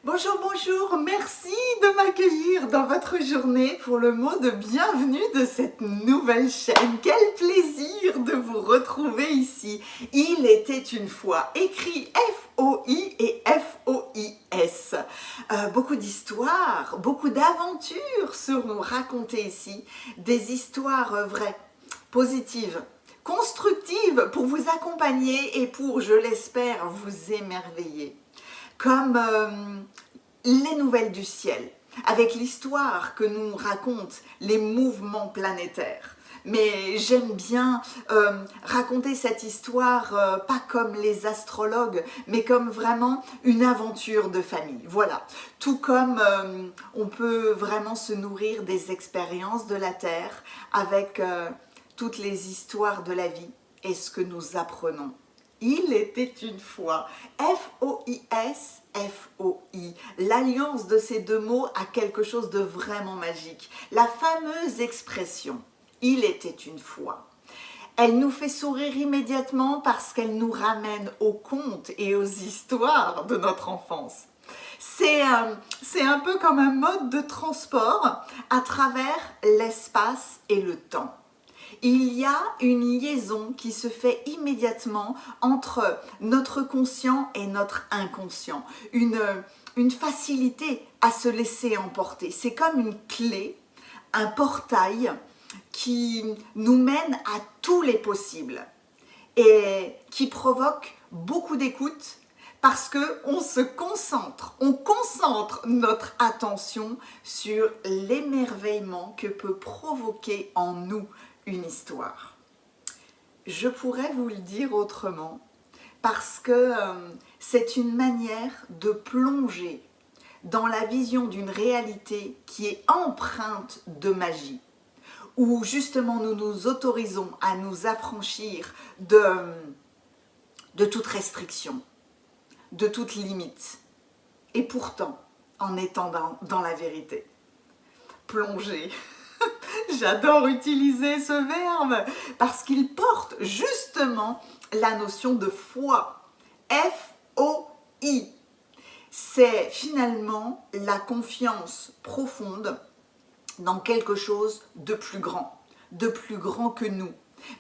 Bonjour, bonjour, merci de m'accueillir dans votre journée pour le mot de bienvenue de cette nouvelle chaîne. Quel plaisir de vous retrouver ici. Il était une fois, écrit F-O-I et F-O-I-S. Beaucoup d'histoires, beaucoup d'aventures seront racontées ici, des histoires vraies, positives, constructives pour vous accompagner et pour, je l'espère, vous émerveiller. Comme les nouvelles du ciel, avec l'histoire que nous racontent les mouvements planétaires. Mais j'aime bien raconter cette histoire pas comme les astrologues, mais comme vraiment une aventure de famille. Voilà, tout comme on peut vraiment se nourrir des expériences de la Terre avec toutes les histoires de la vie et ce que nous apprenons. Il était une fois, F-O-I-S, F-O-I. L'alliance de ces deux mots a quelque chose de vraiment magique. La fameuse expression, il était une fois. Elle nous fait sourire immédiatement parce qu'elle nous ramène aux contes et aux histoires de notre enfance. C'est un peu comme un mode de transport à travers l'espace et le temps. Il y a une liaison qui se fait immédiatement entre notre conscient et notre inconscient. Une facilité à se laisser emporter. C'est comme une clé, un portail qui nous mène à tous les possibles et qui provoque beaucoup d'écoute parce qu'on se concentre, on concentre notre attention sur l'émerveillement que peut provoquer en nous une histoire. Je pourrais vous le dire autrement parce que c'est une manière de plonger dans la vision d'une réalité qui est empreinte de magie, où justement nous nous autorisons à nous affranchir de toute restriction, de toute limite, et pourtant en étant dans la vérité. Plonger. J'adore utiliser ce verbe parce qu'il porte justement la notion de foi. F-O-I. C'est finalement la confiance profonde dans quelque chose de plus grand que nous,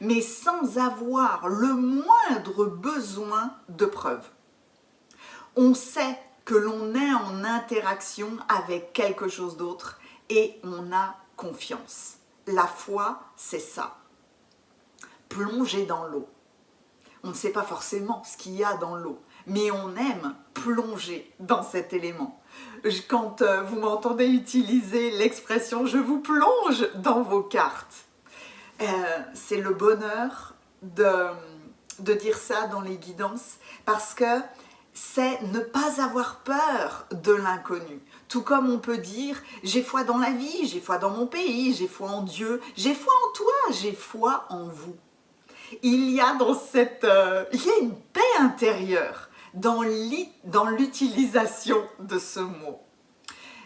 mais sans avoir le moindre besoin de preuve. On sait que l'on est en interaction avec quelque chose d'autre et on a confiance. La foi, c'est ça. Plonger dans l'eau. On ne sait pas forcément ce qu'il y a dans l'eau, mais on aime plonger dans cet élément. Quand vous m'entendez utiliser l'expression « je vous plonge dans vos cartes », c'est le bonheur de dire ça dans les guidances parce que c'est ne pas avoir peur de l'inconnu. Tout comme on peut dire « j'ai foi dans la vie, j'ai foi dans mon pays, j'ai foi en Dieu, j'ai foi en toi, j'ai foi en vous ». Il y a une paix intérieure dans l'utilisation de ce mot.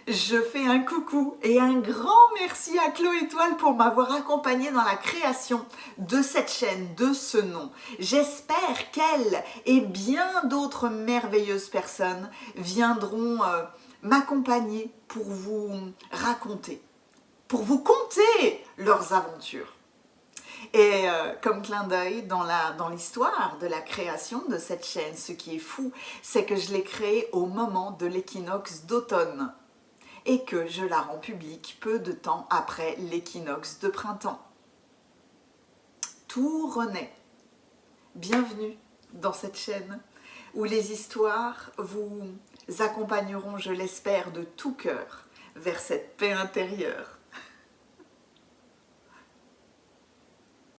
Je fais un coucou et un grand merci à Chloé Étoile pour m'avoir accompagnée dans la création de cette chaîne, de ce nom. J'espère qu'elle et bien d'autres merveilleuses personnes viendront m'accompagner pour vous raconter, pour vous conter leurs aventures. Et comme clin d'œil dans l'histoire de la création de cette chaîne, ce qui est fou, c'est que je l'ai créée au moment de l'équinoxe d'automne et que je la rends publique peu de temps après l'équinoxe de printemps. Tout renaît. Bienvenue dans cette chaîne où les histoires vous accompagneront, je l'espère, de tout cœur vers cette paix intérieure.